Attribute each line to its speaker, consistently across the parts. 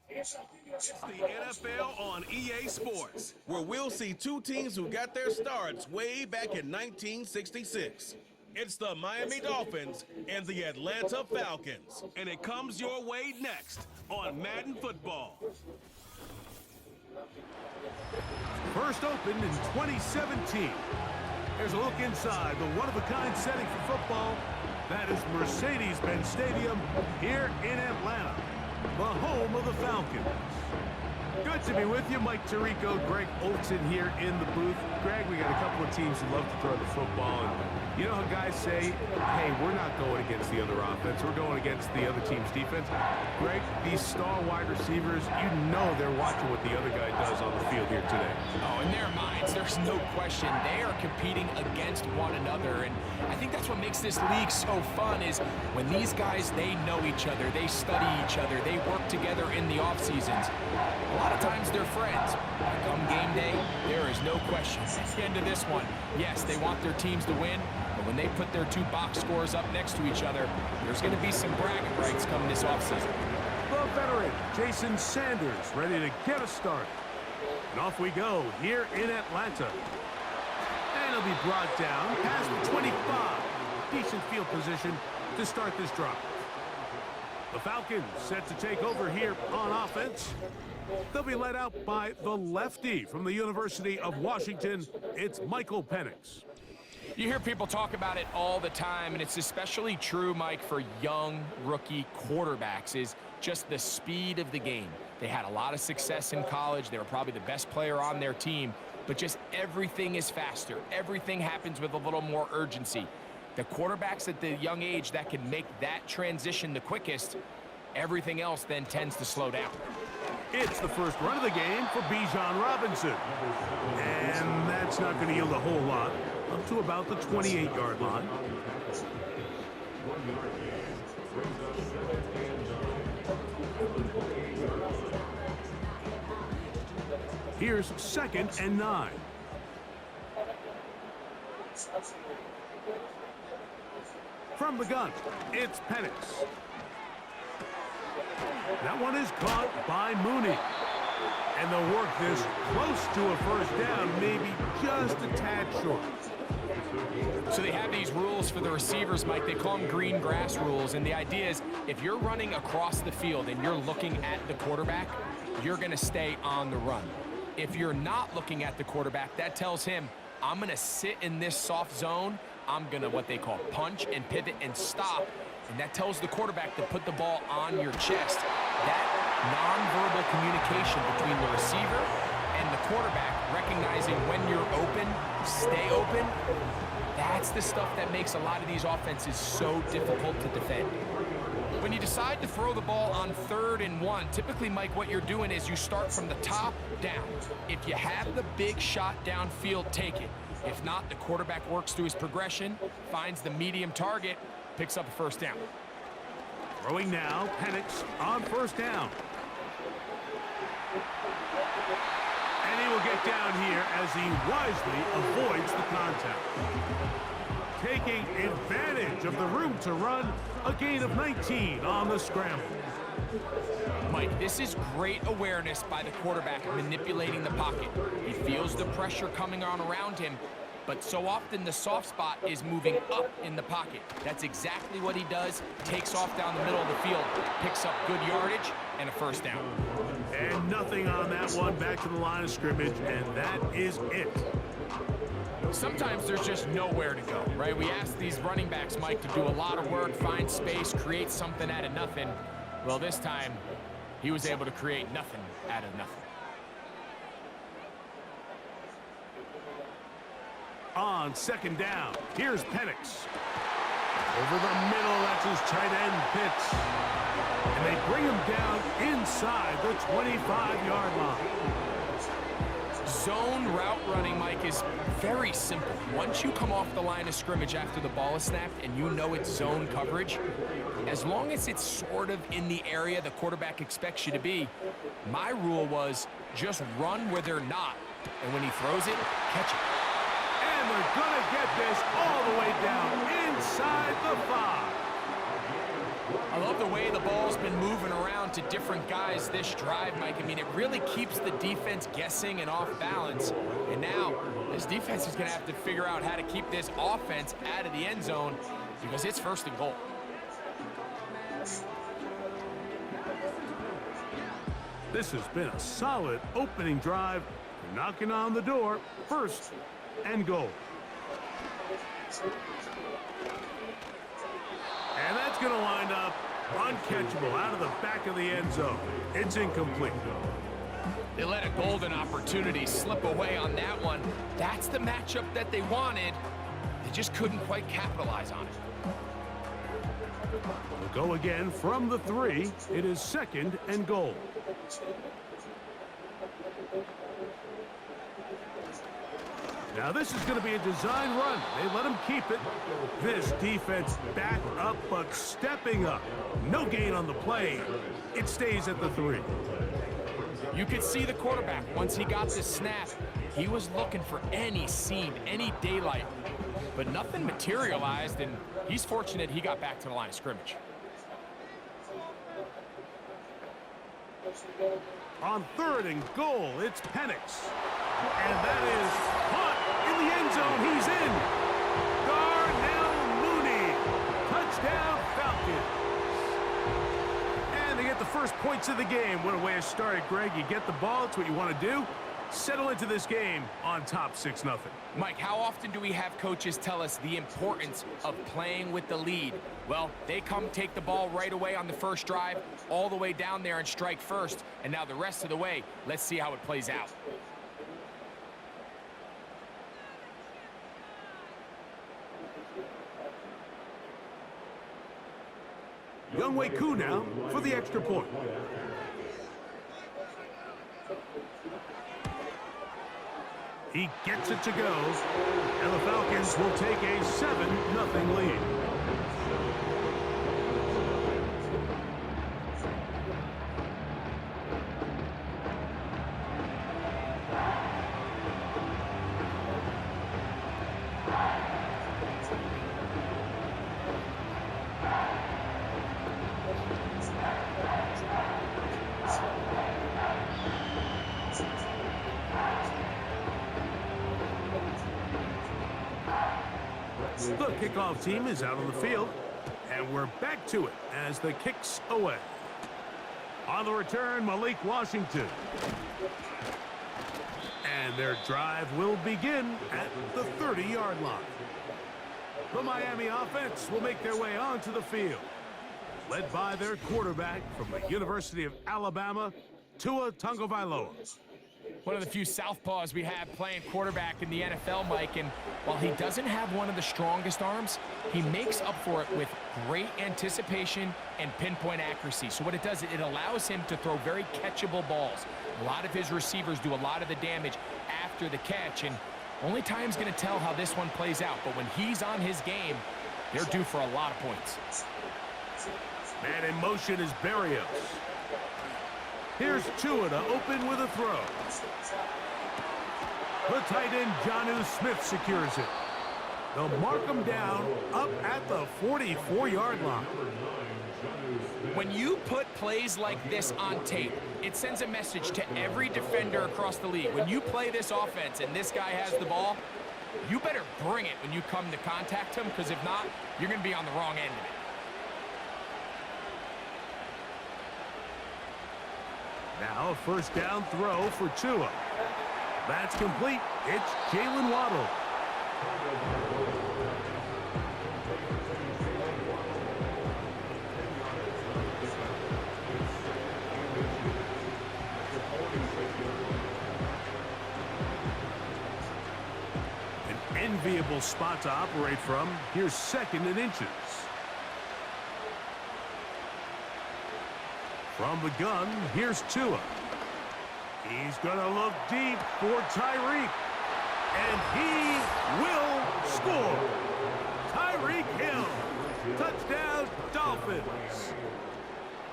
Speaker 1: The NFL on EA Sports, where we'll see two teams who got their starts way back in 1966. It's the Miami Dolphins and the Atlanta Falcons, and it comes your way next on Madden Football.
Speaker 2: First opened in 2017. Here's a look inside the one-of-a-kind setting for football. That is Mercedes-Benz Stadium here in Atlanta, the home of the Falcons. Good to be with you. Mike Tirico, Greg Olson here in the booth. Greg, we got a couple of teams who love to throw the football. And you know how guys say, hey, we're not going against the other offense. We're going against the other team's defense. Greg, these star wide receivers, you know they're watching what the other guy does on the field here today.
Speaker 3: Oh, in their minds, there's no question. They are competing against one another. And I think that's what makes this league so fun is when these guys, they know each other. They study each other. They work together in the off seasons. A lot of times they're friends. Come game day, there is no question. At the end of this one, yes, they want their teams to win, but when they put their two box scores up next to each other, there's going to be some bragging rights coming this offseason.
Speaker 2: The veteran, Jason Sanders, ready to get us started. And off we go here in Atlanta. And it'll be brought down past the 25. Decent field position to start this drive. The Falcons set to take over here on offense. They'll be led out by the lefty from the University of Washington. It's Michael Penix.
Speaker 3: You hear people talk about it all the time, and it's especially true, Mike, for young rookie quarterbacks, is just the speed of the game. They had a lot of success in college. They were probably the best player on their team, but just everything is faster. Everything happens with a little more urgency. The quarterbacks at the young age that can make that transition the quickest, everything else then tends to slow down.
Speaker 2: It's the first run of the game for Bijan Robinson. And that's not going to yield a whole lot, up to about the 28-yard line. Here's 2nd and 9. From the gun, it's Penix. That one is caught by Mooney. And they'll work this close to a first down, maybe just a tad short.
Speaker 3: So they have these rules for the receivers, Mike. They call them green grass rules. And the idea is if you're running across the field and you're looking at the quarterback, you're going to stay on the run. If you're not looking at the quarterback, that tells him, I'm going to sit in this soft zone. I'm going to what they call punch and pivot and stop. And that tells the quarterback to put the ball on your chest. That nonverbal communication between the receiver and the quarterback, recognizing when you're open, stay open, that's the stuff that makes a lot of these offenses so difficult to defend. When you decide to throw the ball on 3rd and 1, typically, Mike, what you're doing is you start from the top down. If you have the big shot downfield, take it. If not, the quarterback works through his progression, finds the medium target, picks up a first down.
Speaker 2: Throwing now, Penix on 1st down. And he will get down here as he wisely avoids the contact. Taking advantage of the room to run, a gain of 19 on the scramble.
Speaker 3: Mike, this is great awareness by the quarterback manipulating the pocket. He feels the pressure coming on around him, but so often the soft spot is moving up in the pocket. That's exactly what he does. Takes off down the middle of the field, picks up good yardage, and a first down.
Speaker 2: And nothing on that one, back to the line of scrimmage, and that is it.
Speaker 3: Sometimes there's just nowhere to go, right? We ask these running backs, Mike, to do a lot of work, find space, create something out of nothing. Well, this time, he was able to create nothing out of nothing.
Speaker 2: On 2nd down, here's Penix. Over the middle, that's his tight end, Pitts. And they bring him down inside the 25-yard line.
Speaker 3: Zone route running, Mike, is very simple. Once you come off the line of scrimmage after the ball is snapped and you know it's zone coverage, as long as it's sort of in the area the quarterback expects you to be, my rule was just run where they're not. And when he throws it, catch it.
Speaker 2: And they're going to get this all the way down inside the 5.
Speaker 3: I love the way the ball's been moving around down to different guys this drive, Mike. I mean, it really keeps the defense guessing and off balance. And now this defense is going to have to figure out how to keep this offense out of the end zone because it's 1st and goal.
Speaker 2: This has been a solid opening drive. Knocking on the door, 1st and goal. And that's going to wind up uncatchable out of the back of the end zone. It's incomplete.
Speaker 3: They let a golden opportunity slip away on that one. That's the matchup that they wanted. They just couldn't quite capitalize on it.
Speaker 2: We'll go again from the 3. It is 2nd and goal. Now this is going to be a design run. They let him keep it. This defense back up, but stepping up. No gain on the play. It stays at the 3.
Speaker 3: You could see the quarterback, once he got this snap, he was looking for any seam, any daylight. But nothing materialized, and he's fortunate he got back to the line of scrimmage.
Speaker 2: On 3rd and goal, it's Penix. And that is caught in the end zone. He's in. Darnell Mooney. Touchdown, Falcons. And they get the first points of the game. What a way to start it, Greg. You get the ball. It's what you want to do. Settle into this game on top 6-0.
Speaker 3: Mike, how often do we have coaches tell us the importance of playing with the lead? Well, they come take the ball right away on the first drive, all the way down there and strike first. And now the rest of the way, let's see how it plays out.
Speaker 2: Younghoe Koo now for the extra point. He gets it to go, and the Falcons will take a 7-0 lead. The kickoff team is out on the field, and we're back to it as the kick's away. On the return, Malik Washington. And their drive will begin at the 30-yard line. The Miami offense will make their way onto the field, led by their quarterback from the University of Alabama, Tua Tagovailoa.
Speaker 3: One of the few southpaws we have playing quarterback in the NFL, Mike, and while he doesn't have one of the strongest arms, he makes up for it with great anticipation and pinpoint accuracy. So what it does, it allows him to throw very catchable balls. A lot of his receivers do a lot of the damage after the catch, and only time's going to tell how this one plays out. But when he's on his game, they're due for a lot of points.
Speaker 2: Man in motion is Berrios. Here's Tua to open with a throw. The tight end, Jonnu Smith, secures it. They'll mark him down up at the 44-yard line.
Speaker 3: When you put plays like this on tape, it sends a message to every defender across the league. When you play this offense and this guy has the ball, you better bring it when you come to contact him, because if not, you're going to be on the wrong end of it.
Speaker 2: Now a first down throw for Tua. That's complete. It's Jalen Waddle. An enviable spot to operate from. Here's 2nd and inches. From the gun, here's Tua. He's going to look deep for Tyreek. And he will score. Tyreek Hill. Touchdown, Dolphins.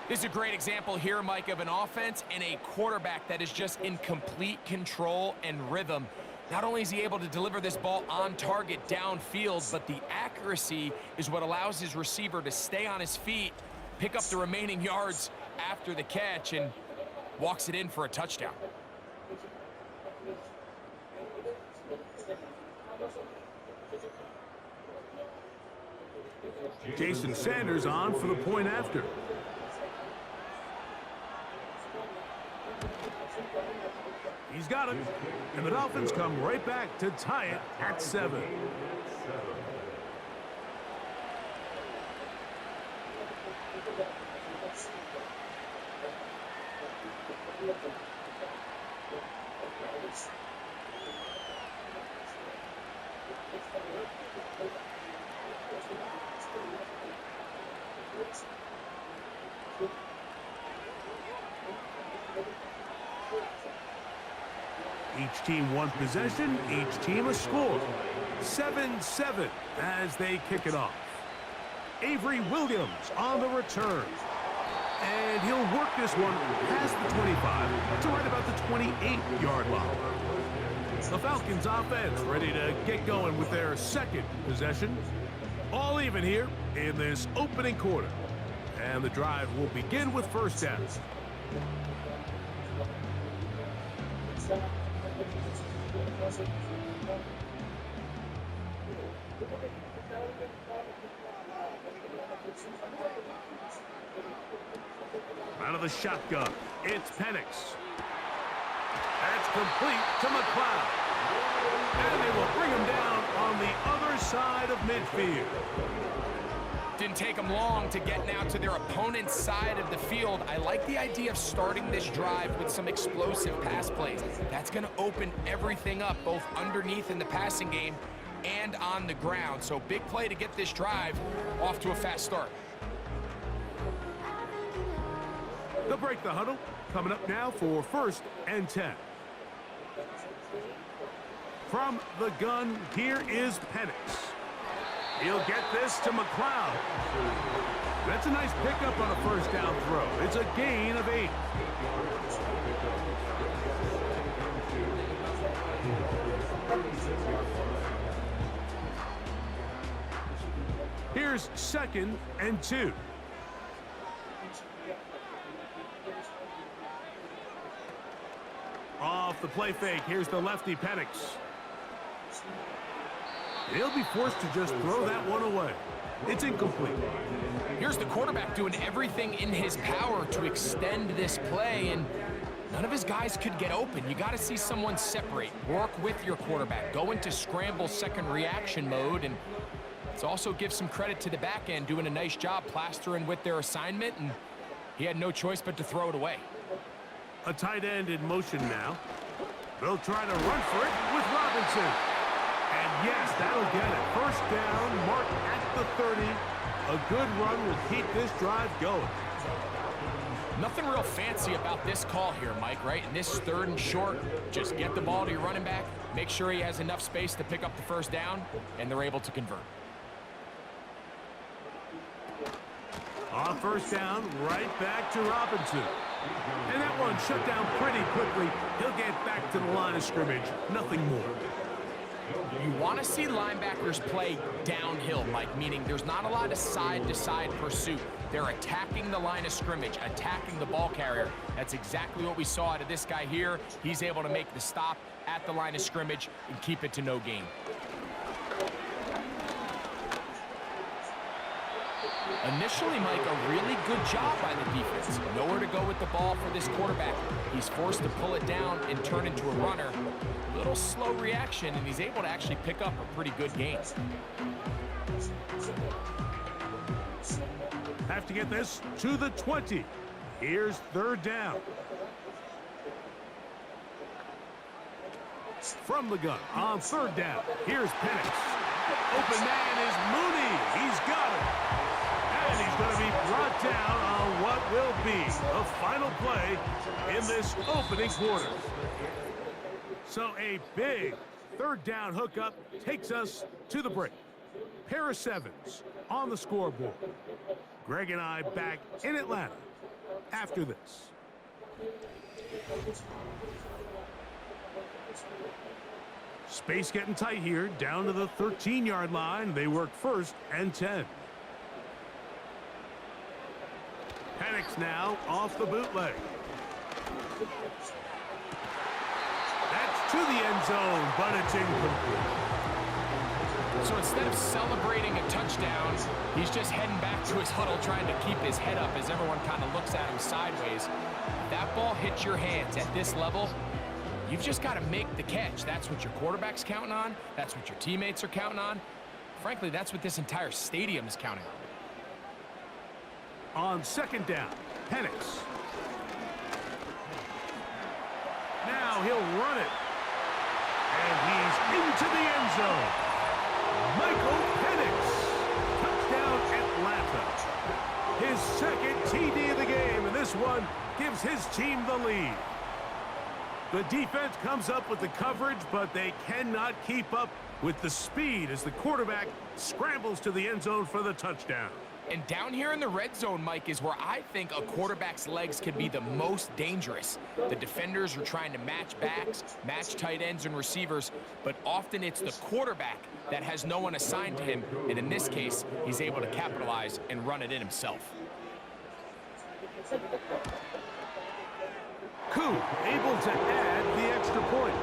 Speaker 3: This is a great example here, Mike, of an offense and a quarterback that is just in complete control and rhythm. Not only is he able to deliver this ball on target downfield, but the accuracy is what allows his receiver to stay on his feet, pick up the remaining yards after the catch and walks it in for a touchdown.
Speaker 2: Jason Sanders on for the point after. He's got it. And the Dolphins come right back to tie it at 7. Each team one possession, each team a score. 7-7 as they kick it off. Avery Williams on the return. And he'll work this one past the 25 to right about the 28-yard line. The Falcons offense ready to get going with their second possession. All even here in this opening quarter. And the drive will begin with first down. Out of the shotgun, it's Penix. That's complete to McLeod. And they will bring him down on the other side of midfield.
Speaker 3: Didn't take them long to get now to their opponent's side of the field. I like the idea of starting this drive with some explosive pass plays. That's going to open everything up, both underneath in the passing game and on the ground. So big play to get this drive off to a fast start.
Speaker 2: They'll break the huddle. Coming up now for 1st and 10. From the gun, here is Penix. He'll get this to McLeod. That's a nice pickup on a first down throw. It's a gain of 8. Here's 2nd and 2. Off the play fake, here's the lefty Penix. He'll be forced to just throw that one away. It's incomplete.
Speaker 3: Here's the quarterback doing everything in his power to extend this play, and none of his guys could get open. You got to see someone separate, work with your quarterback, go into scramble second reaction mode, and let's also give some credit to the back end doing a nice job plastering with their assignment, and he had no choice but to throw it away.
Speaker 2: A tight end in motion now. They'll try to run for it with Robinson. And yes, that'll get it. First down, marked at the 30. A good run will keep this drive going.
Speaker 3: Nothing real fancy about this call here, Mike, right? In this 3rd and short, just get the ball to your running back, make sure he has enough space to pick up the first down, and they're able to convert.
Speaker 2: On first down, right back to Robinson. And that one shut down pretty quickly. He'll get back to the line of scrimmage. Nothing more.
Speaker 3: You want to see linebackers play downhill, Mike, meaning there's not a lot of side-to-side pursuit. They're attacking the line of scrimmage, attacking the ball carrier. That's exactly what we saw out of this guy here. He's able to make the stop at the line of scrimmage and keep it to no gain. Initially, Mike, a really good job by the defense. Nowhere to go with the ball for this quarterback. He's forced to pull it down and turn into a runner. A little slow reaction, and he's able to actually pick up a pretty good gain.
Speaker 2: Have to get this to the 20. Here's 3rd down. From the gun on 3rd down. Here's Penix. Open man is Mooney. He's got it. And he's going to be brought down on what will be the final play in this opening quarter. So a big 3rd down hookup takes us to the break. Pair of 7s on the scoreboard. Greg and I back in Atlanta after this. Space getting tight here, down to the 13-yard line. They work 1st and 10. Penix now off the bootleg. That's to the end zone, but it's incomplete.
Speaker 3: So instead of celebrating a touchdown, he's just heading back to his huddle trying to keep his head up as everyone kind of looks at him sideways. If that ball hits your hands at this level, you've just got to make the catch. That's what your quarterback's counting on. That's what your teammates are counting on. Frankly, that's what this entire stadium is counting on.
Speaker 2: On second down, Penix. Now he'll run it. And he's into the end zone. Michael Penix. Touchdown, Atlanta. His second TD of the game, and this one gives his team the lead. The defense comes up with the coverage, but they cannot keep up with the speed as the quarterback scrambles to the end zone for the touchdown.
Speaker 3: And down here in the red zone, Mike, is where I think a quarterback's legs can be the most dangerous. The defenders are trying to match backs, match tight ends and receivers, but often it's the quarterback that has no one assigned to him, and in this case, he's able to capitalize and run it in himself.
Speaker 2: Koo able to add the extra point.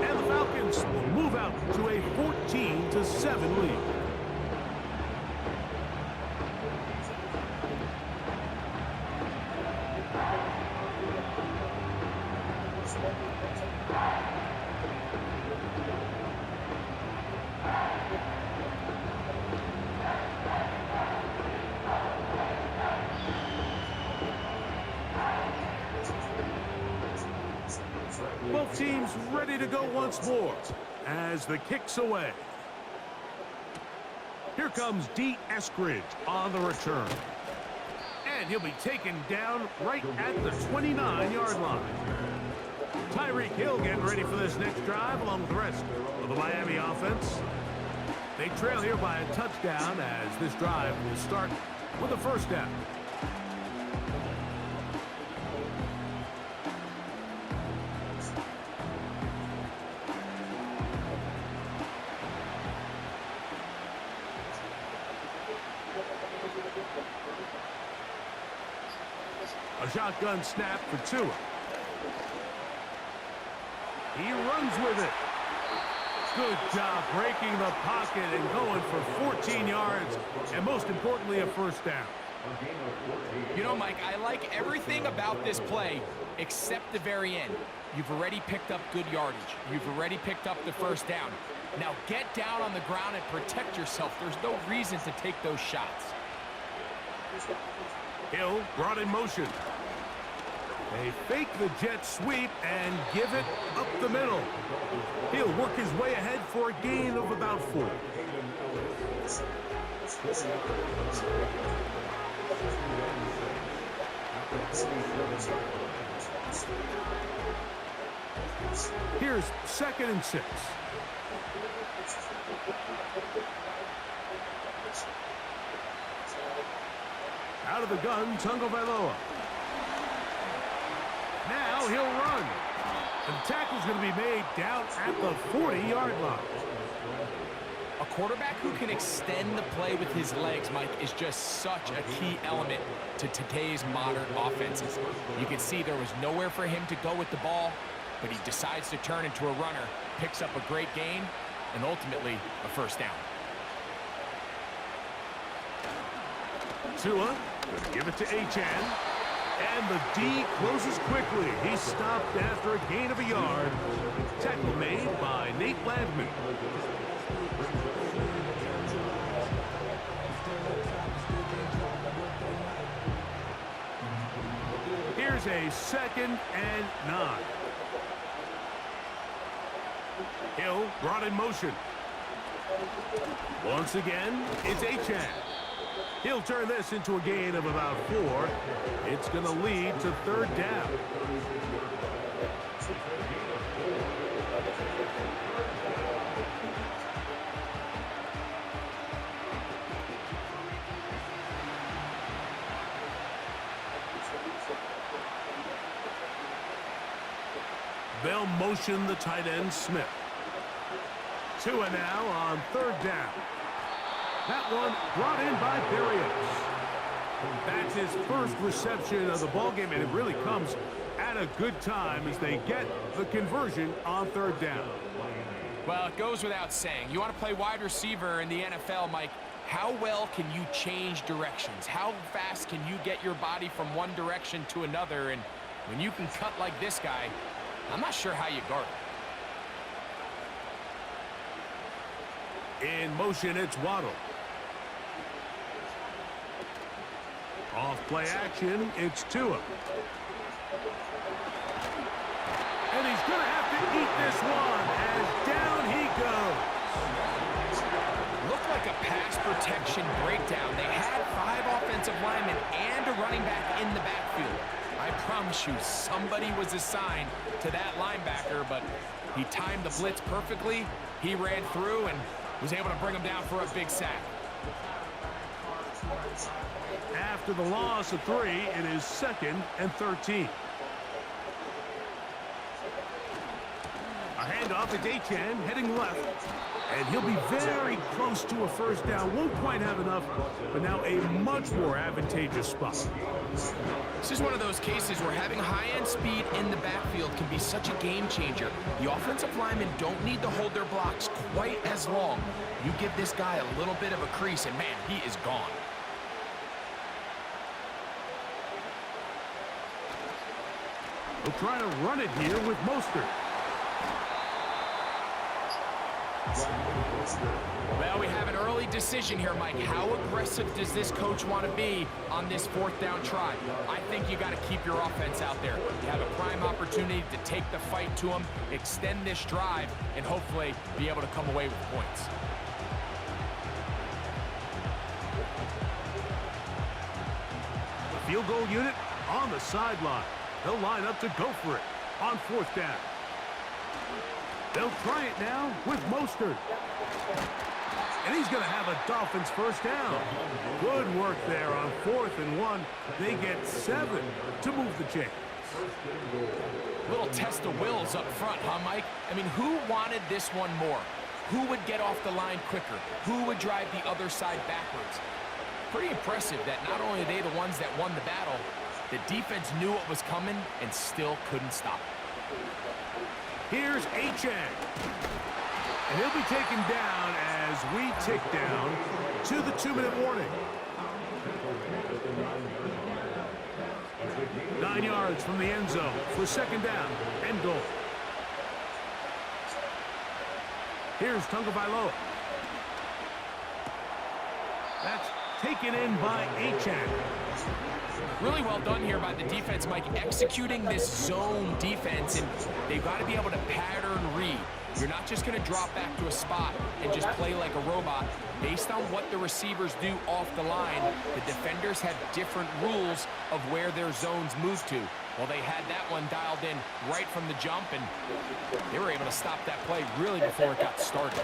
Speaker 2: And the Falcons will move out to a 14-7 lead. Both teams ready to go once more as the kick's away. Here comes D. Eskridge on the return. And he'll be taken down right at the 29-yard line. Tyreek Hill getting ready for this next drive along with the rest of the Miami offense. They trail here by a touchdown as this drive will start with a first down. A shotgun snap for Tua. He runs with it. Good job breaking the pocket and going for 14 yards, and most importantly, a first down.
Speaker 3: You know, Mike, I like everything about this play except the very end. You've already picked up good yardage. You've already picked up the first down. Now get down on the ground and protect yourself. There's no reason to take those shots.
Speaker 2: Hill brought in motion. They fake the jet sweep and give it up the middle. He'll work his way ahead for a gain of about 4. Here's 2nd and 6. Out of the gun, Tagovailoa. Now he'll run. And the tackle's going to be made down at the 40-yard line.
Speaker 3: A quarterback who can extend the play with his legs, Mike, is just such a key element to today's modern offenses. You can see there was nowhere for him to go with the ball, but he decides to turn into a runner, picks up a great gain, and ultimately a first down.
Speaker 2: Tua going to give it to Achane. And the D closes quickly. He stopped after a gain of a yard. Tackle made by Nate Landman. Here's a 2nd and 9. Hill brought in motion. Once again, it's Achane. He'll turn this into a gain of about 4. It's going to lead to 3rd down. They'll motion the tight end Smith. Tua now on 3rd down. That one brought in by Berrios. That's his first reception of the ballgame, and it really comes at a good time as they get the conversion on third down.
Speaker 3: Well, it goes without saying. You want to play wide receiver in the NFL, Mike, how well can you change directions? How fast can you get your body from one direction to another? And when you can cut like this guy, I'm not sure how you guard it.
Speaker 2: In motion, it's Waddle. Off play action, it's Tua. And he's going to have to eat this one as down he goes.
Speaker 3: Looked like a pass protection breakdown. They had 5 offensive linemen and a running back in the backfield. I promise you, somebody was assigned to that linebacker, but he timed the blitz perfectly. He ran through and was able to bring him down for a big sack.
Speaker 2: After the loss of 3, it is 2nd and 13. A handoff at Achan, heading left. And he'll be very close to a first down. Won't quite have enough, but now a much more advantageous spot.
Speaker 3: This is one of those cases where having high-end speed in the backfield can be such a game changer. The offensive linemen don't need to hold their blocks quite as long. You give this guy a little bit of a crease, and man, he is gone.
Speaker 2: They'll try to run it here with Mostert.
Speaker 3: Well, we have an early decision here, Mike. How aggressive does this coach want to be on this 4th down try? I think you got to keep your offense out there. You have a prime opportunity to take the fight to them, extend this drive, and hopefully be able to come away with points.
Speaker 2: The field goal unit on the sideline. They'll line up to go for it on 4th down. They'll try it now with Mostert. And he's going to have a Dolphins first down. Good work there on 4th and 1. They get 7 to move the chains.
Speaker 3: Little test of wills up front, huh, Mike? I mean, who wanted this one more? Who would get off the line quicker? Who would drive the other side backwards? Pretty impressive that not only are they the ones that won the battle, the defense knew what was coming and still couldn't stop it.
Speaker 2: Here's Achan. And he'll be taken down as we tick down to the 2-minute warning. 9 yards from the end zone for 2nd down and goal. Here's Tagovailoa. That's taken in by Achan.
Speaker 3: Really well done here by the defense, Mike, executing this zone defense, and they've got to be able to pattern read. You're not just going to drop back to a spot and just play like a robot. Based on what the receivers do off the line, the defenders have different rules of where their zones move to. Well, they had that one dialed in right from the jump, and they were able to stop that play really before it got started.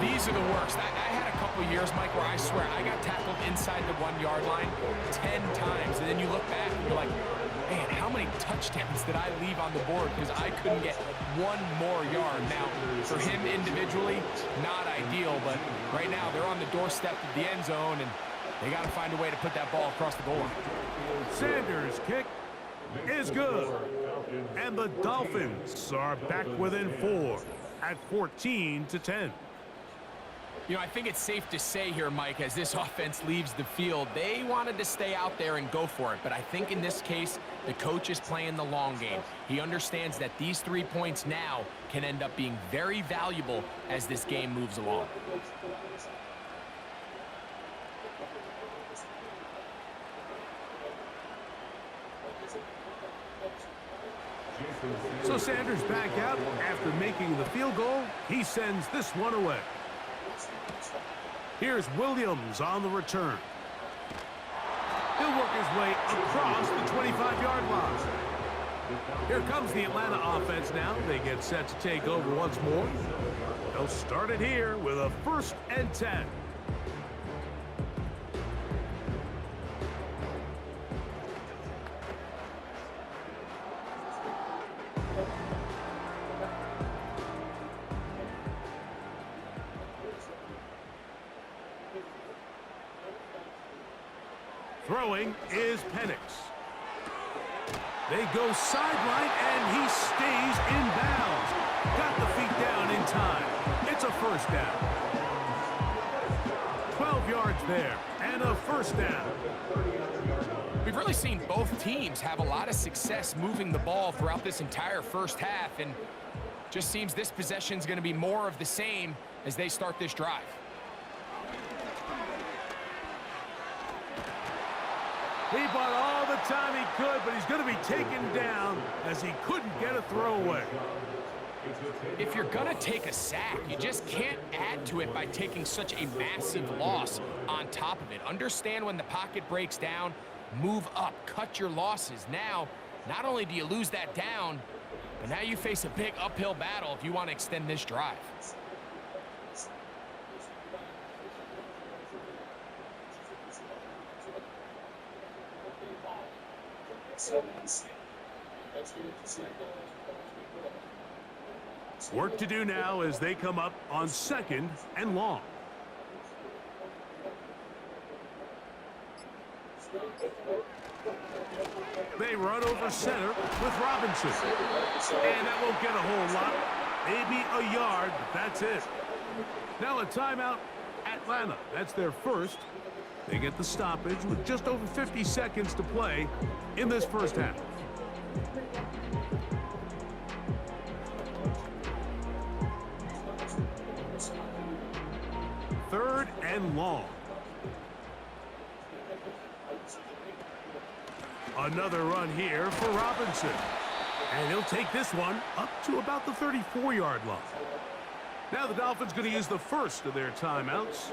Speaker 3: These are the worst. I had a couple years, Mike, where I swear I got tackled inside the 1-yard line 10 times, and then you look back and you're like, man, how many touchdowns did I leave on the board because I couldn't get one more yard? Now, for him individually, not ideal, but right now they're on the doorstep of the end zone, and they got to find a way to put that ball across the goal line.
Speaker 2: Sanders' kick is good. And the Dolphins are back within 4 at 14-10.
Speaker 3: You know, I think it's safe to say here, Mike, as this offense leaves the field, they wanted to stay out there and go for it. But I think in this case, the coach is playing the long game. He understands that these 3 points now can end up being very valuable as this game moves along.
Speaker 2: So Sanders back out after making the field goal. He sends this one away. Here's Williams on the return. He'll work his way across the 25-yard line. Here comes the Atlanta offense now. They get set to take over once more. They'll start it here with a 1st and 10. Throwing is Penix. They go sideline, and he stays in bounds. Got the feet down in time. It's a first down. 12 yards there, and a first down.
Speaker 3: We've really seen both teams have a lot of success moving the ball throughout this entire first half, and just seems this possession is going to be more of the same as they start this drive.
Speaker 2: He bought all the time he could, but he's going to be taken down as he couldn't get a throwaway.
Speaker 3: If you're going to take a sack, you just can't add to it by taking such a massive loss on top of it. Understand when the pocket breaks down, move up, cut your losses. Now, not only do you lose that down, but now you face a big uphill battle if you want to extend this drive.
Speaker 2: Work to do now as they come up on 2nd and long. They run over center with Robinson. And that won't get a whole lot. Maybe a yard, but that's it. Now a timeout, Atlanta. That's their first. They get the stoppage with just over 50 seconds to play in this first half. Third and long. Another run here for Robinson. And he'll take this one up to about the 34-yard line. Now the Dolphins going to use the first of their timeouts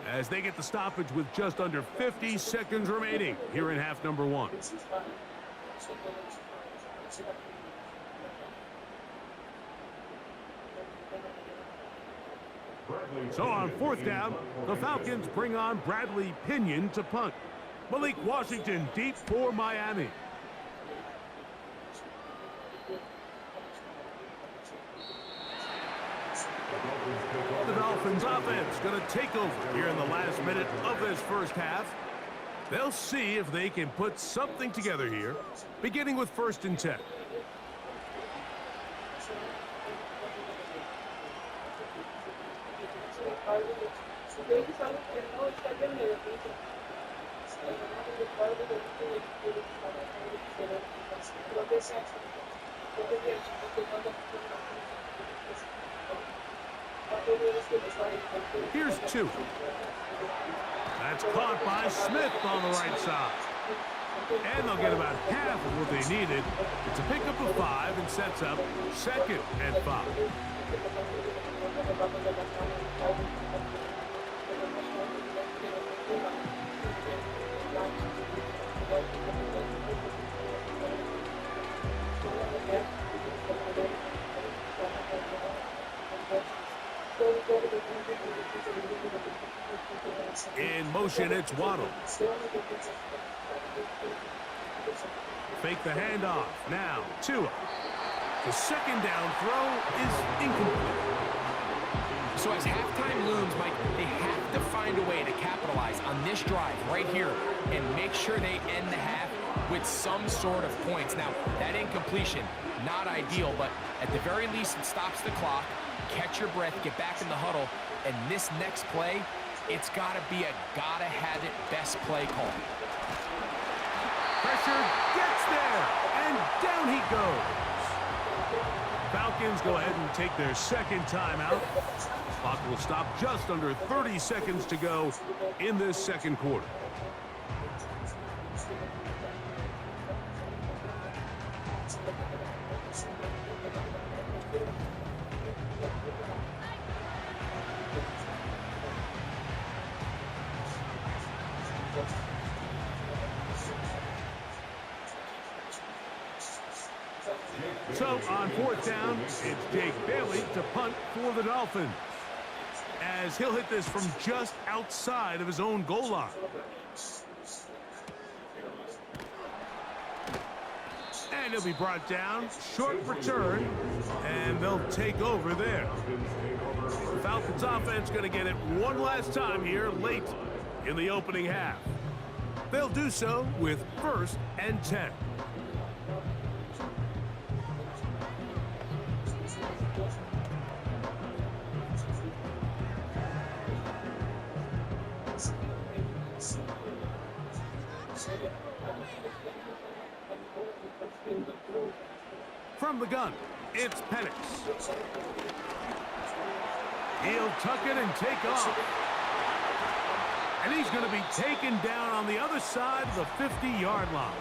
Speaker 2: as they get the stoppage with just under 50 seconds remaining here in half number 1. So on 4th down, the Falcons bring on Bradley Pinion to punt. Malik Washington deep for Miami. The Dolphins offense going to take over here in the last minute of this first half. They'll see if they can put something together here, beginning with 1st and 10. Here's 2. That's caught by Smith on the right side. And they'll get about half of what they needed. It's a pickup of 5 and sets up 2nd and 5. In motion, it's Waddle. Fake the handoff. Now, Tua. The 2nd down throw is incomplete.
Speaker 3: So as halftime looms, Mike, they have to find a way to capitalize on this drive right here and make sure they end the half with some sort of points. Now, that incompletion, not ideal, but at the very least, it stops the clock. Catch your breath, get back in the huddle, and this next play, it's got to be a gotta-have-it best play call.
Speaker 2: Pressure gets there, and down he goes. Falcons go ahead and take their 2nd timeout. Clock will stop just under 30 seconds to go in this 2nd quarter. So on 4th down, it's Jake Bailey to punt for the Dolphins, as he'll hit this from just outside of his own goal line. And he'll be brought down, short return, and they'll take over there. The Falcons offense going to get it one last time here late in the opening half. They'll do so with 1st and 10. From the gun, it's Penix. He'll tuck it and take off. And he's going to be taken down on the other side of the 50-yard line.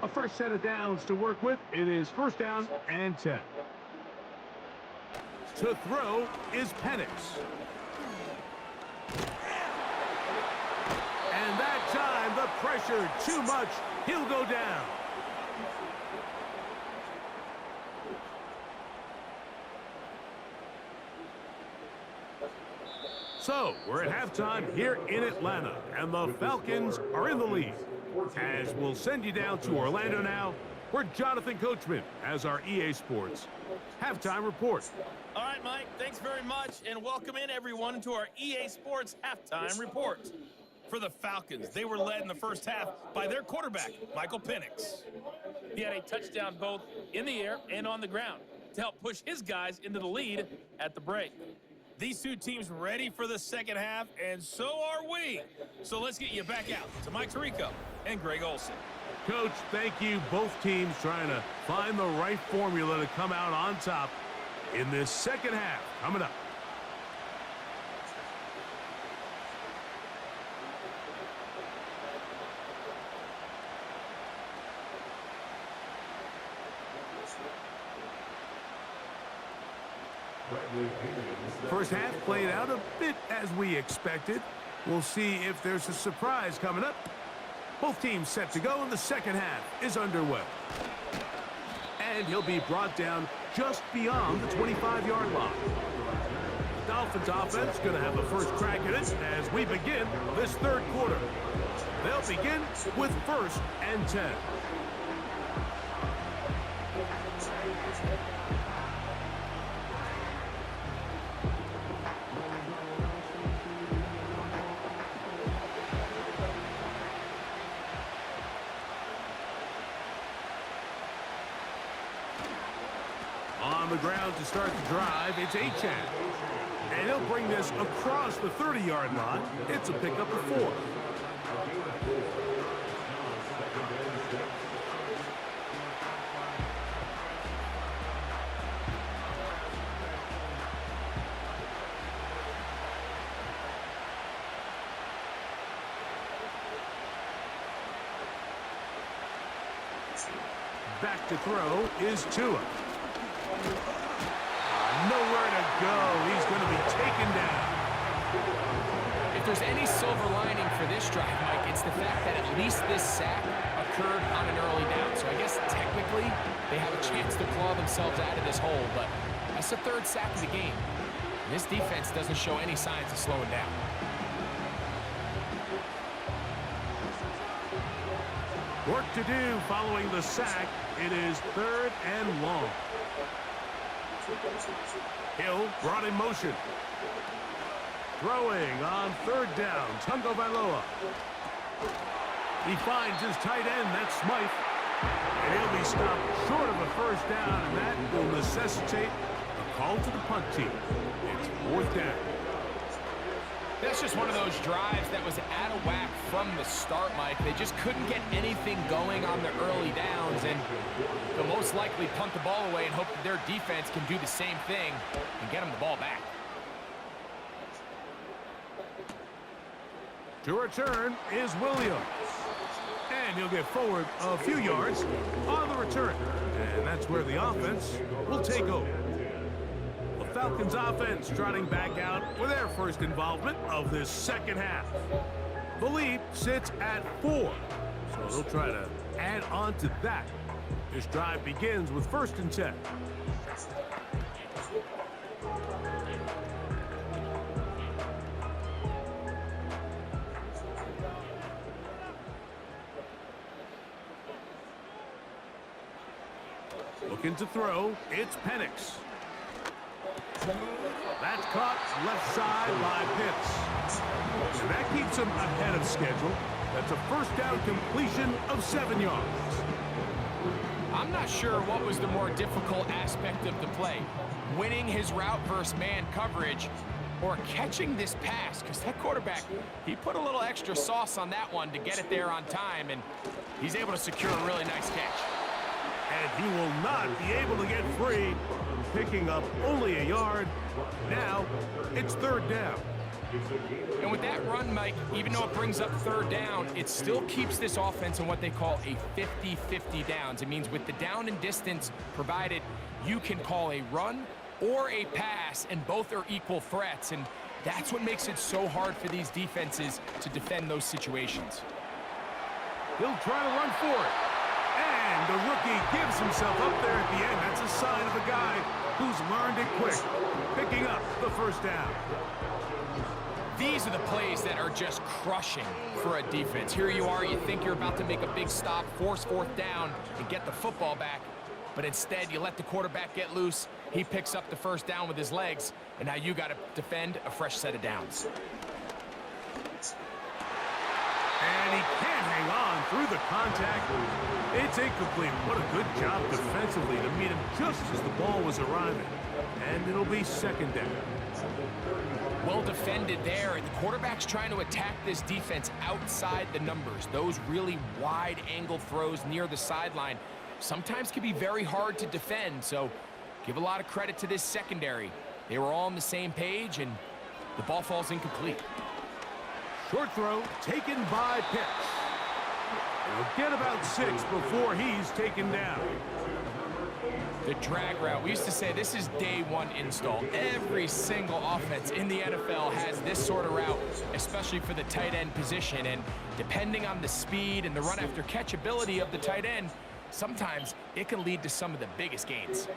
Speaker 2: A first set of downs to work with. It is 1st down and 10. To throw is Penix. And that time, the pressure too much. He'll go down. So, we're at halftime here in Atlanta, and the Falcons are in the lead. As we'll send you down to Orlando now, where Jonathan Coachman has our EA Sports halftime report.
Speaker 4: All right, Mike, thanks very much, and welcome in, everyone, to our EA Sports halftime report. For the Falcons, they were led in the first half by their quarterback, Michael Penix. He had a touchdown both in the air and on the ground to help push his guys into the lead at the break. These two teams ready for the second half, and so are we. So let's get you back out to Mike Tirico and Greg Olson.
Speaker 2: Coach, thank you. Both teams trying to find the right formula to come out on top in this second half. Coming up. First half played out a bit as we expected. We'll see if there's a surprise coming up. Both teams set to go, and the second half is underway. And he'll be brought down just beyond the 25-yard line. Dolphins offense going to have the first crack at it as we begin this third quarter. They'll begin with 1st and 10. On the ground to start the drive, it's Achan. And he'll bring this across the 30-yard line. It's a pickup of 4. Back to throw is Tua. Nowhere to go. He's going to be taken down.
Speaker 3: If there's any silver lining for this drive, Mike, it's the fact that at least this sack occurred on an early down. So I guess technically they have a chance to claw themselves out of this hole, but that's the 3rd sack of the game. And this defense doesn't show any signs of slowing down.
Speaker 2: Work to do following the sack. It is 3rd and long. Hill brought in motion. Throwing on 3rd down, Tungo Bailoa. He finds his tight end, that's Smythe. And he'll be stopped short of a 1st down, and that will necessitate a call to the punt team. It's 4th down.
Speaker 3: That's just one of those drives that was out of whack from the start, Mike. They just couldn't get anything going on the early downs, and they'll most likely punt the ball away and hope that their defense can do the same thing and get them the ball back.
Speaker 2: To return is Williams. And he'll get forward a few yards on the return. And that's where the offense will take over. The Falcons offense trotting back out for their first involvement of this second half. The lead sits at 4. So they'll try to add on to that. This drive begins with 1st and 10. Looking to throw, it's Penix. That's caught left side by Pitts. And that keeps him ahead of schedule. That's a first down completion of 7 yards.
Speaker 3: I'm not sure what was the more difficult aspect of the play. Winning his route versus man coverage or catching this pass, because that quarterback, he put a little extra sauce on that one to get it there on time, and he's able to secure a really nice catch.
Speaker 2: And he will not be able to get free, picking up only a yard. Now it's 3rd down.
Speaker 3: And with that run, Mike, even though it brings up 3rd down, it still keeps this offense in what they call a 50-50 downs. It means with the down and distance provided, you can call a run or a pass, and both are equal threats. And that's what makes it so hard for these defenses to defend those situations.
Speaker 2: He'll try to run for it. And the rookie gives himself up there at the end. That's a sign of a guy who's learned it quick, picking up the 1st down.
Speaker 3: These are the plays that are just crushing for a defense. Here you are, you think you're about to make a big stop, force 4th down, and get the football back. But instead, you let the quarterback get loose. He picks up the 1st down with his legs, and now you got to defend a fresh set of downs.
Speaker 2: And he can't hang on through the contact. It's incomplete. What a good job defensively to meet him just as the ball was arriving. And it'll be 2nd down.
Speaker 3: Well defended there, and the quarterback's trying to attack this defense outside the numbers. Those really wide angle throws near the sideline sometimes can be very hard to defend, so give a lot of credit to this secondary. They were all on the same page, and the ball falls incomplete.
Speaker 2: Short throw taken by Pitts. He'll get about 6 before he's taken down.
Speaker 3: The drag route. We used to say this is day 1 install. Every single offense in the NFL has this sort of route, especially for the tight end position. And depending on the speed and the run after catch ability of the tight end, sometimes it can lead to some of the biggest gains.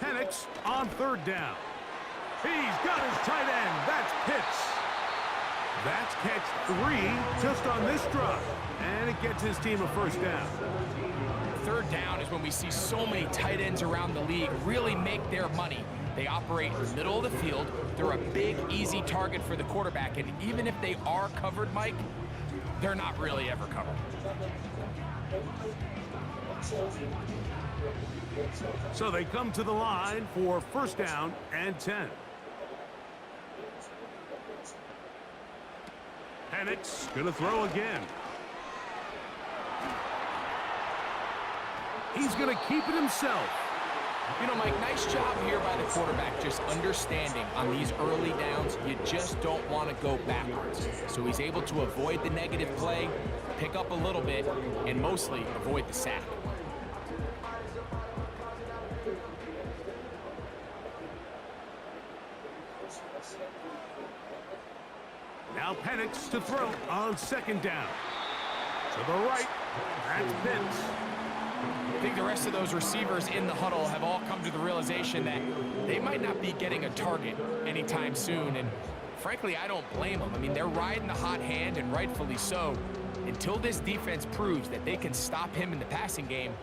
Speaker 2: Penix on 3rd down. He's got his tight end. That's Pitts. That's catch 3 just on this drive. And it gets his team a 1st down.
Speaker 3: 3rd down is when we see so many tight ends around the league really make their money. They operate in the middle of the field. They're a big, easy target for the quarterback. And even if they are covered, Mike, they're not really ever covered.
Speaker 2: So they come to the line for 1st down and 10. Penix gonna throw again. He's gonna keep it himself.
Speaker 3: You know, Mike, nice job here by the quarterback, just understanding on these early downs, you just don't want to go backwards. So he's able to avoid the negative play, pick up a little bit, and mostly avoid the sack.
Speaker 2: Now Penix to throw on 2nd down. To the right, that's Pitts.
Speaker 3: I think the rest of those receivers in the huddle have all come to the realization that they might not be getting a target anytime soon. And frankly, I don't blame them. I mean, they're riding the hot hand, and rightfully so. Until this defense proves that they can stop him in the passing game,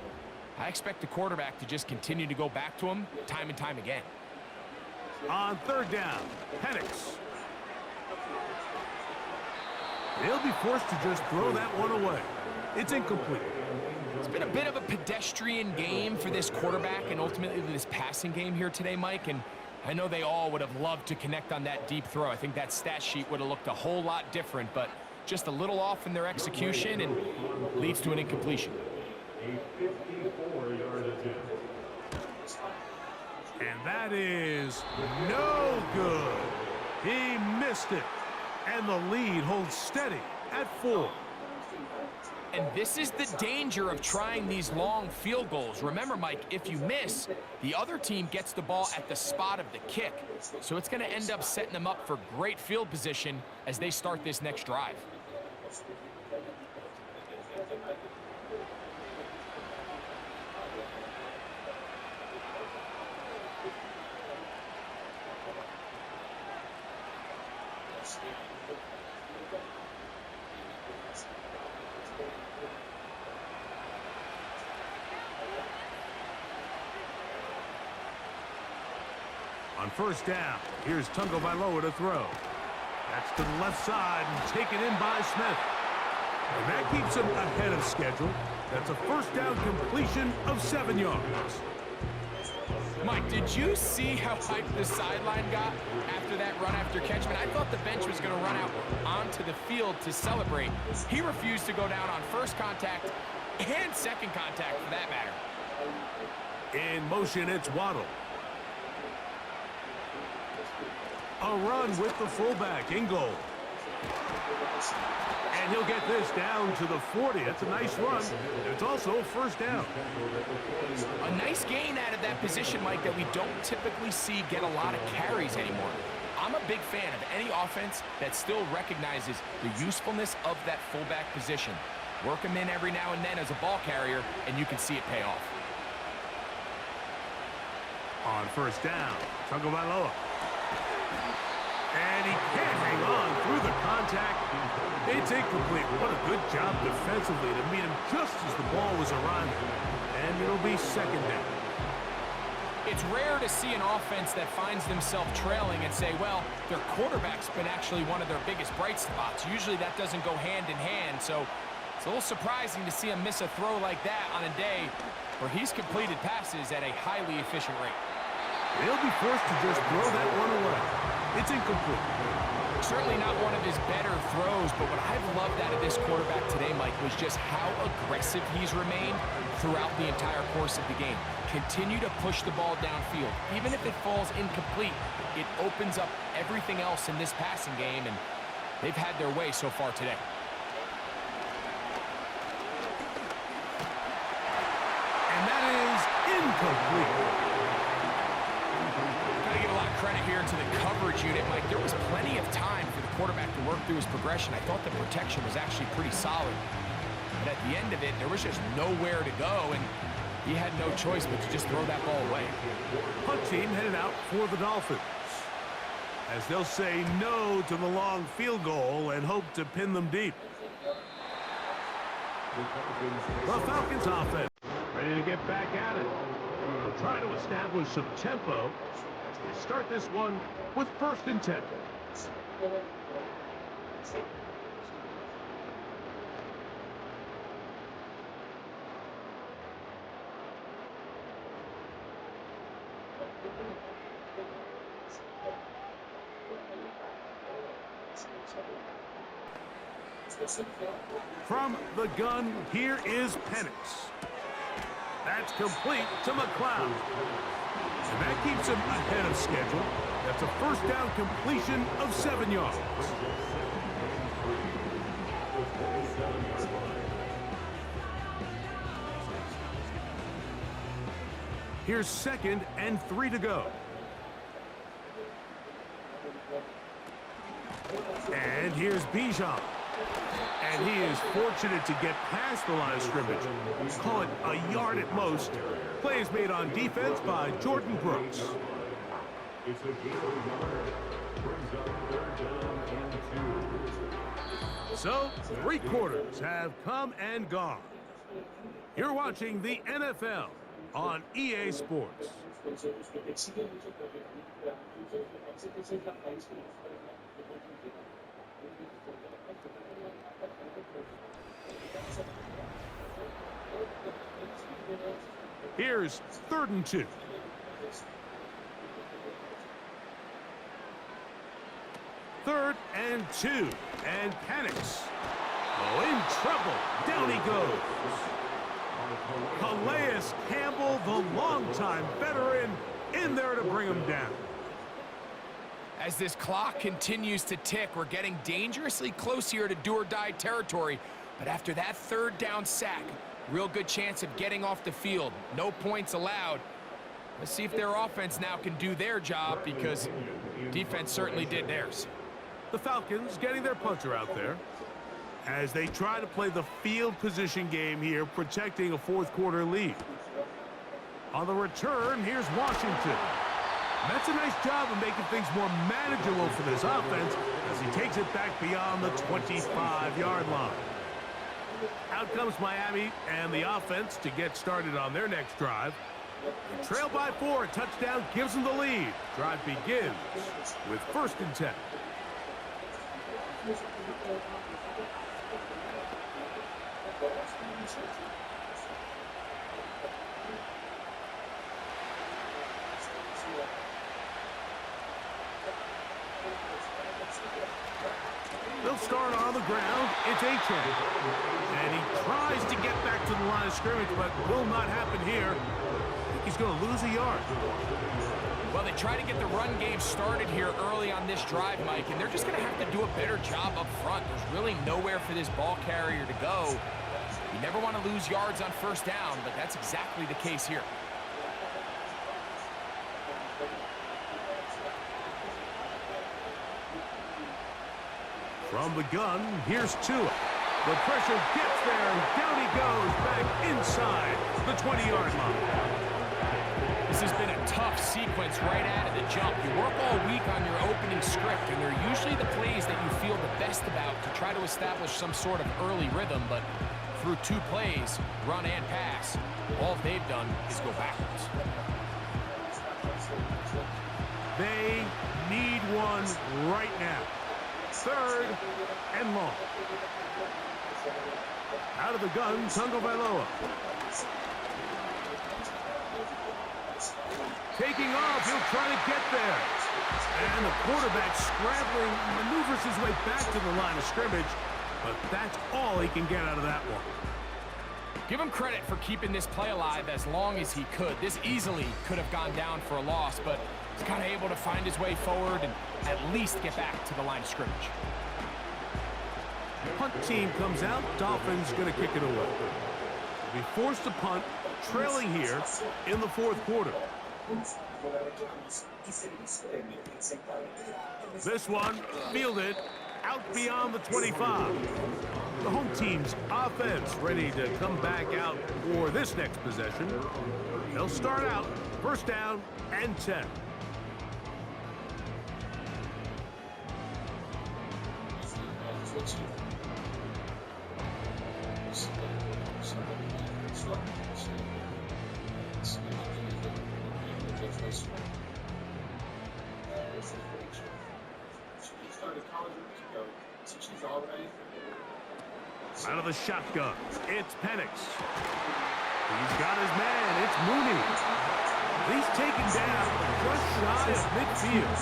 Speaker 3: I expect the quarterback to just continue to go back to him time and time again.
Speaker 2: On 3rd down, Penix. They'll be forced to just throw that one away. It's incomplete.
Speaker 3: It's been a bit of a pedestrian game for this quarterback and ultimately this passing game here today, Mike. And I know they all would have loved to connect on that deep throw. I think that stat sheet would have looked a whole lot different, but just a little off in their execution and leads to an incompletion.
Speaker 2: And that is no good. He missed it. And the lead holds steady at 4.
Speaker 3: And this is the danger of trying these long field goals. Remember, Mike, if you miss, the other team gets the ball at the spot of the kick. So it's going to end up setting them up for great field position as they start this next drive.
Speaker 2: first down. Here's Tagovailoa to throw. That's to the left side and taken in by Smith. And that keeps him ahead of schedule. That's a first down completion of 7 yards.
Speaker 3: Mike, did you see how hyped the sideline got after that run after catch? I mean, I thought the bench was going to run out onto the field to celebrate. He refused to go down on first contact and second contact, for that matter.
Speaker 2: In motion, it's Waddle. A run with the fullback in goal. And he'll get this down to the 40. That's a nice run. It's also a first down.
Speaker 3: A nice gain out of that position, Mike, that we don't typically see get a lot of carries anymore. I'm a big fan of any offense that still recognizes the usefulness of that fullback position. Work him in every now and then as a ball carrier, and you can see it pay off.
Speaker 2: On first down, Tagovailoa. And he can't hang on through the contact. It's incomplete. What a good job defensively to meet him just as the ball was arriving. And it'll be second down.
Speaker 3: It's rare to see an offense that finds themselves trailing and say, well, their quarterback's been actually one of their biggest bright spots. Usually that doesn't go hand in hand, so it's a little surprising to see him miss a throw like that on a day where he's completed passes at a highly efficient rate.
Speaker 2: They'll be forced to just throw that one away. It's incomplete.
Speaker 3: Certainly not one of his better throws, but what I've loved out of this quarterback today, Mike, was just how aggressive he's remained throughout the entire course of the game. Continue to push the ball downfield. Even if it falls incomplete, it opens up everything else in this passing game, and they've had their way so far today.
Speaker 2: And that is incomplete.
Speaker 3: Got to give a lot of credit here to the coverage unit, Mike. There was plenty of time for the quarterback to work through his progression. I thought the protection was actually pretty solid. But at the end of it, there was just nowhere to go, and he had no choice but to just throw that ball away.
Speaker 2: Punt team headed out for the Dolphins, as they'll say no to the long field goal and hope to pin them deep. The Falcons offense ready to get back at it. They'll try to establish some tempo. They start this one with 1st and 10. From the gun, here is Penix. That's complete to McLeod. And that keeps him ahead of schedule. That's a first down completion of 7 yards. Here's 2nd and 3 to go. And here's Bijan. And he is fortunate to get past the line of scrimmage. Call it a yard at most. Play is made on defense by Jordan Brooks. So, 3 quarters have come and gone. You're watching the NFL on EA Sports. Here's 3rd and 2. Third and 2. And Penix. Oh, in trouble. Down he goes. Calais Campbell, the longtime veteran, in there to bring him down.
Speaker 3: As this clock continues to tick, we're getting dangerously close here to do-or-die territory. But after that 3rd down sack, real good chance of getting off the field. No points allowed. Let's see if their offense now can do their job, because defense certainly did theirs.
Speaker 2: The Falcons getting their punter out there as they try to play the field position game here, protecting a 4th quarter lead. On the return, here's Washington. That's a nice job of making things more manageable for this offense as he takes it back beyond the 25-yard line. Out comes Miami and the offense to get started on their next drive. They trail by 4. A touchdown gives them the lead. Drive begins with 1st and 10. They'll start on the ground. It's Achane. And he tries to get back to the line of scrimmage, but will not happen here. I think he's going to lose a yard.
Speaker 3: Well, they try to get the run game started here early on this drive, Mike, and they're just going to have to do a better job up front. There's really nowhere for this ball carrier to go. You never want to lose yards on 1st down, but that's exactly the case here.
Speaker 2: From the gun, here's Tua. The pressure gets there, and down he goes back inside the 20-yard line.
Speaker 3: This has been a tough sequence right out of the jump. You work all week on your opening script, and they're usually the plays that you feel the best about to try to establish some sort of early rhythm, but through 2 plays, run and pass, all they've done is go backwards.
Speaker 2: They need one right now. 3rd and long. Out of the gun, Tagovailoa. Taking off, he'll try to get there. And the quarterback scrambling, maneuvers his way back to the line of scrimmage, but that's all he can get out of that one.
Speaker 3: Give him credit for keeping this play alive as long as he could. This easily could have gone down for a loss, but he's kind of able to find his way forward and at least get back to the line of scrimmage.
Speaker 2: Punt team comes out. Dolphins going to kick it away. They'll be forced to punt, trailing here in the 4th quarter. This one fielded out beyond the 25. The home team's offense ready to come back out for this next possession. They'll start out 1st down and 10. Out of the shotgun, it's Penix. He's got his man, it's Mooney. He's taken down just shy of midfield.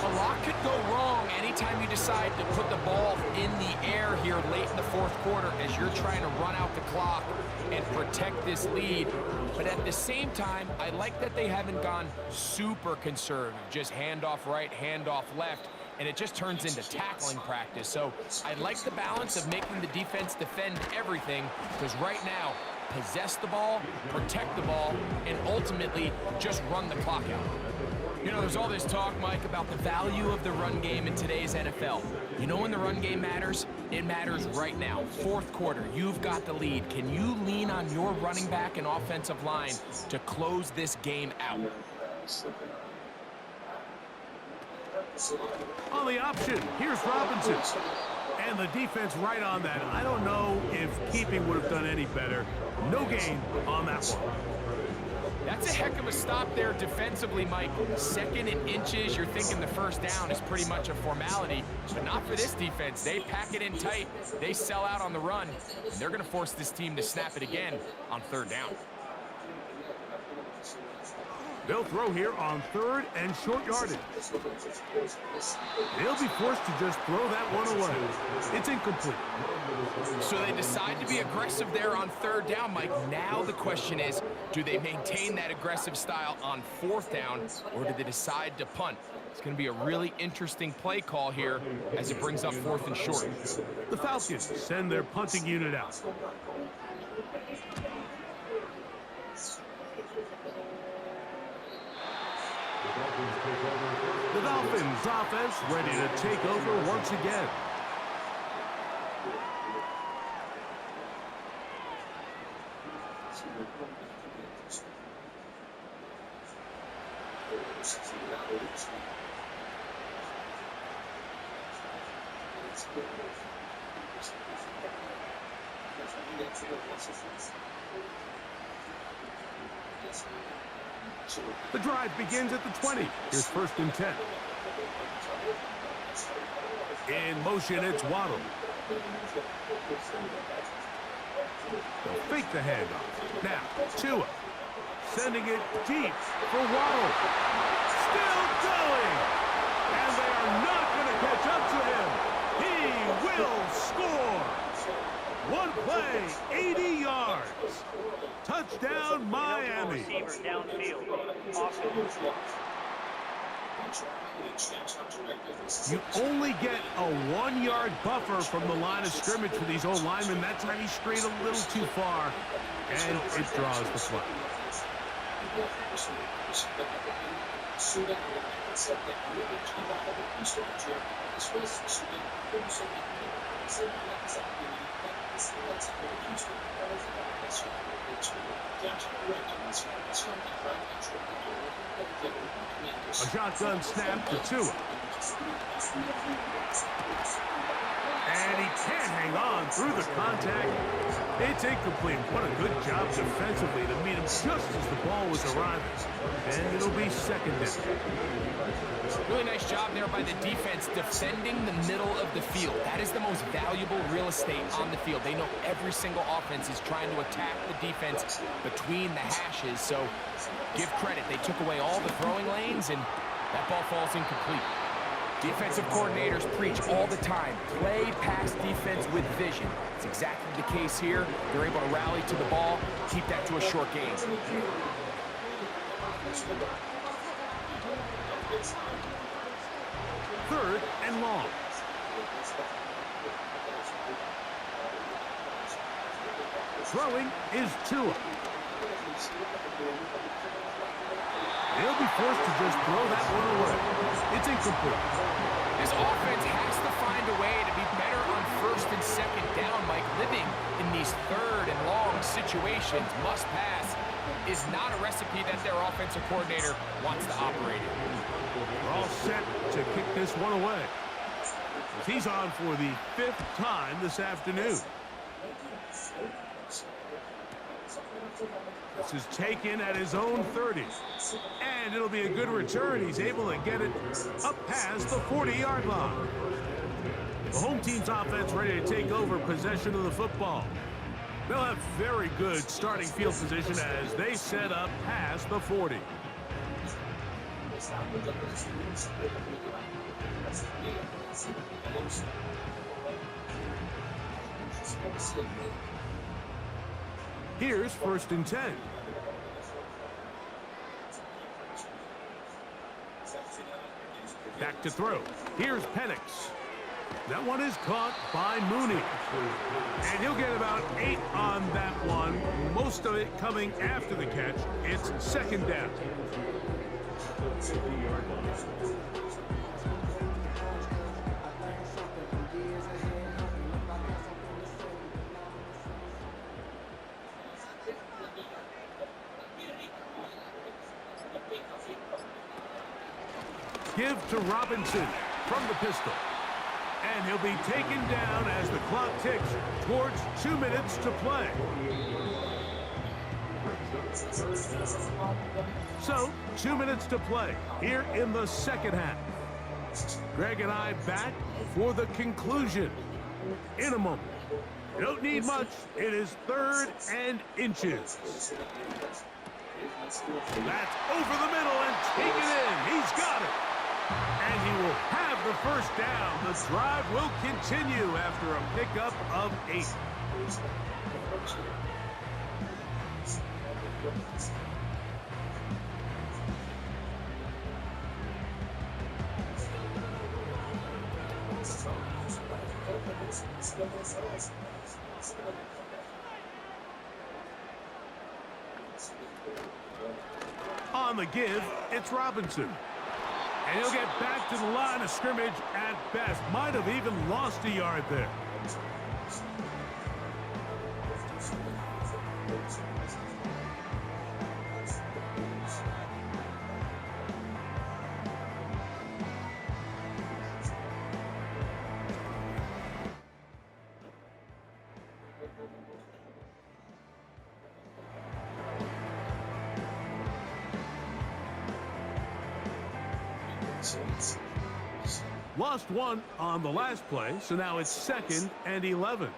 Speaker 3: A lot could go wrong anytime you decide to put the ball in the air here late in the 4th quarter as you're trying to run out the clock and protect this lead. But at the same time, I like that they haven't gone super conservative, just handoff right, handoff left, and it just turns into tackling practice. So I like the balance of making the defense defend everything, because right now, possess the ball, protect the ball, and ultimately just run the clock out. You know, there's all this talk, Mike, about the value of the run game in today's NFL. You know when the run game matters? It matters right now. 4th quarter, you've got the lead. Can you lean on your running back and offensive line to close this game out?
Speaker 2: On the option, here's Robinson. And the defense right on that. I don't know if keeping would have done any better. No gain on that one.
Speaker 3: That's a heck of a stop there defensively, Mike. 2nd and inches, you're thinking the 1st down is pretty much a formality, but not for this defense. They pack it in tight, they sell out on the run, and they're going to force this team to snap it again on 3rd down.
Speaker 2: They'll throw here on 3rd and short yardage. They'll be forced to just throw that one away. It's incomplete.
Speaker 3: So they decide to be aggressive there on 3rd down, Mike. Now the question is, do they maintain that aggressive style on 4th down, or do they decide to punt? It's going to be a really interesting play call here as it brings up 4th and short.
Speaker 2: The Falcons send their punting unit out. The Dolphins offense ready to take over once again. The drive begins at the 20. Here's 1st and 10. In motion, it's Waddle. They'll fake the handoff. Now, Tua. Sending it deep for Waddle. Still going. And they are not going to catch up to him. He will score. One play, 80 yards. Touchdown, Miami.
Speaker 5: Receiver downfield. Awesome.
Speaker 2: You only get a 1-yard buffer from the line of scrimmage for these old linemen. That time he strayed a little too far, and it draws the flag. A shotgun snap to Tua. And he can't hang on through the contact. It's incomplete. What a good job defensively to meet him just as the ball was arriving. And it'll be 2nd down.
Speaker 3: Really nice job there by the defense defending the middle of the field. That is the most valuable real estate on the field. They know every single offense is trying to attack the defense between the hashes. So give credit. They took away all the throwing lanes, and that ball falls incomplete. Defensive coordinators preach all the time, play pass defense with vision. It's exactly the case here. They're able to rally to the ball, keep that to a short game.
Speaker 2: 3rd and long. Throwing is Tua. He'll be forced to just throw that one away. It's incomplete.
Speaker 3: This offense has to find a way to be better on 1st and 2nd down, Mike. Living in these 3rd and long situations, must pass, is not a recipe that their offensive coordinator wants to operate in.
Speaker 2: We're all set to kick this one away. He's on for the 5th time this afternoon. This is taken at his own 30. And it'll be a good return. He's able to get it up past the 40-yard line. The home team's offense ready to take over possession of the football. They'll have very good starting field position as they set up past the 40. Here's 1st and 10. Back to throw. Here's Penix. That one is caught by Mooney. And he'll get about 8 on that one. Most of it coming after the catch. It's 2nd down. Give to Robinson from the pistol. And he'll be taken down as the clock ticks towards 2 minutes to play. So, 2 minutes to play here in the 2nd half. Greg and I back for the conclusion in a moment. You don't need much. It is 3rd and inches. That's over the middle and taken in. He's got it. And he will have the 1st down. The drive will continue after a pickup of 8. On the give, it's Robinson. And he'll get back to the line of scrimmage at best. Might have even lost a yard there. Lost one on the last play, so now it's 2nd and 11.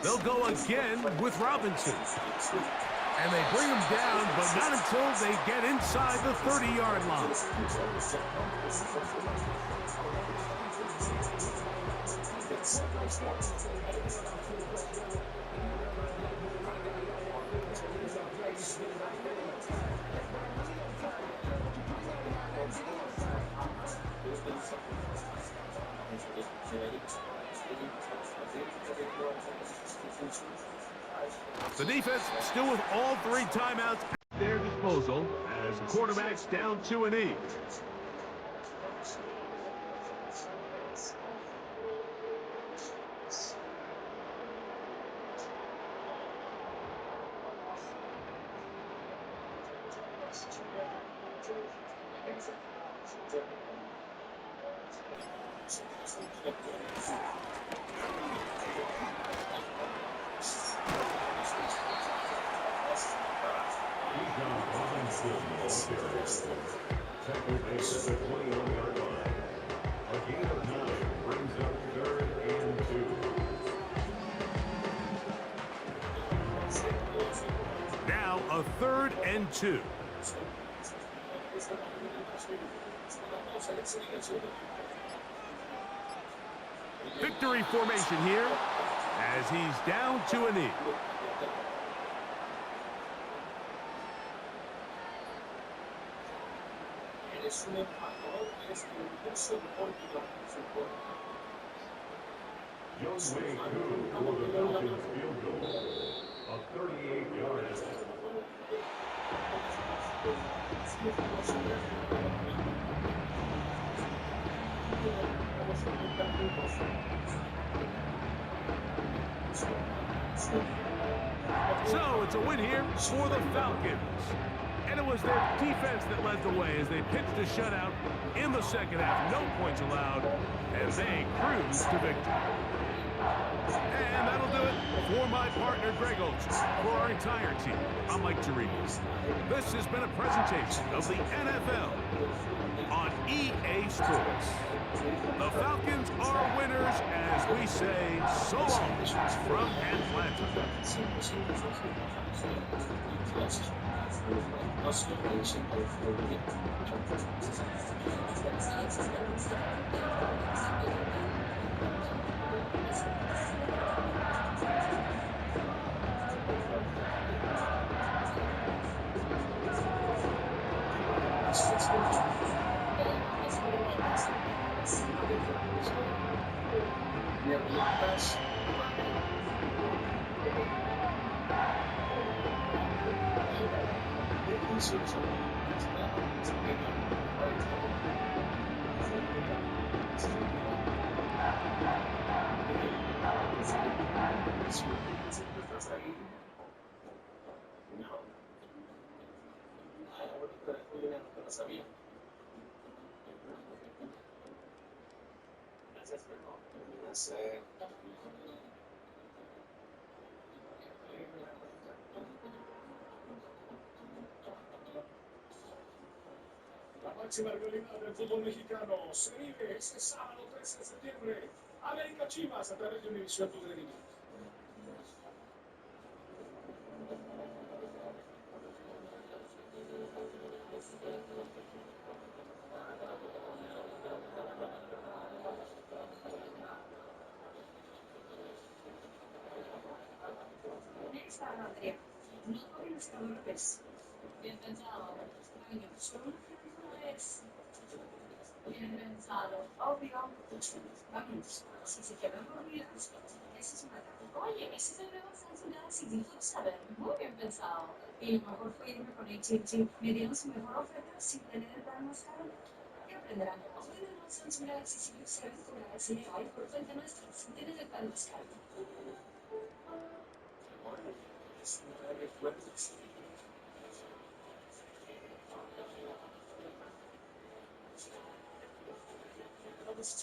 Speaker 2: They'll go again with Robinson. And they bring him down, but not until they get inside the 30-yard line. The defense still with all 3 timeouts at their disposal as the quarterback's down to an E. Now a 3rd and 2. Victory formation here as he's down to a knee.
Speaker 6: Young Wei Koo for the Dolphins field goal of 38 yards.
Speaker 2: So it's a win here for the Falcons. And it was their defense that led the way as they pitched a shutout in the second half. No points allowed, and they cruised to victory. And that'll do it for my partner, Greg Olson. For our entire team, I'm Mike Tirico. This has been a presentation of the NFL on EA Sports. The Falcons are winners as we say so long from Atlanta.
Speaker 6: La máxima rivalidad del fútbol mexicano se vive este sábado 13 de septiembre. América Chivas a través de Univisión Televisão.
Speaker 7: Andrea, no está López. Bien pensado. Bien pensado. Obvio. Vamos. Si se quedan dormidos, eso es una. Oye, ese es el nuevo Samsung Galaxy Z Fold 7. Muy bien pensado. Y lo mejor fue irme con AT&T. Me dieron su mejor oferta sin tener el plan más caro. ¿Qué aprenderán? Obtén el nuevo Samsung Galaxy Z Fold 7 con Galaxy AI por cuenta nuestra. Si tienes el plan más caro.
Speaker 6: Es un fuerte.